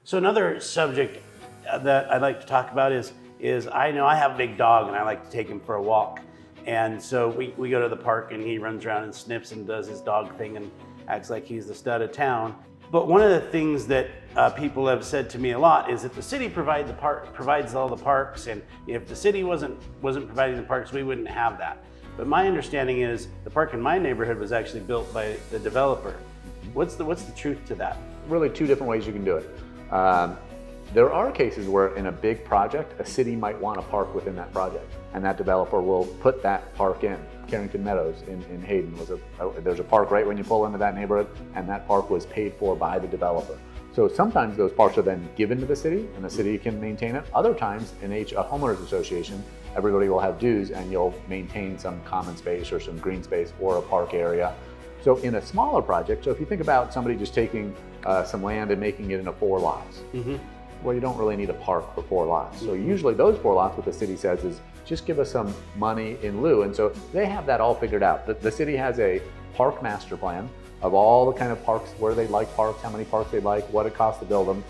So another subject that I'd like to talk about is I know I have a big dog and I like to take him for a walk. And so we go to the park and he runs around and sniffs and does his dog thing and acts like he's the stud of town. But one of the things that people have said to me a lot is that the city provides all the parks, and if the city wasn't providing the parks, we wouldn't have that. But my understanding is the park in my neighborhood was actually built by the developer. What's the truth to that? Really two different ways you can do it. There are cases where in a big project, a city might want a park within that project, and that developer will put that park in. Carrington Meadows in Hayden there's a park right when you pull into that neighborhood, and that park was paid for by the developer. So sometimes those parks are then given to the city and the city can maintain it. Other times in a homeowners association, everybody will have dues and you'll maintain some common space or some green space or a park area. So in a smaller project, so if you think about somebody just taking some land and making it into 4 lots, well, you don't really need a park for 4 lots. So usually those 4 lots, what the city says is, just give us some money in lieu. And so they have that all figured out. The city has a park master plan of all the kind of parks, where they like parks, how many parks they like, what it costs to build them.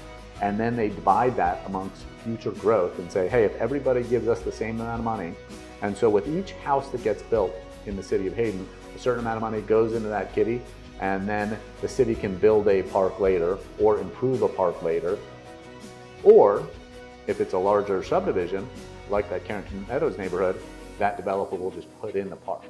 And then they divide that amongst future growth and say, hey, if everybody gives us the same amount of money, and so with each house that gets built in the city of Hayden, a certain amount of money goes into that kitty, and then the city can build a park later or improve a park later. Or if it's a larger subdivision, like that Carrington Meadows neighborhood, that developer will just put in the park.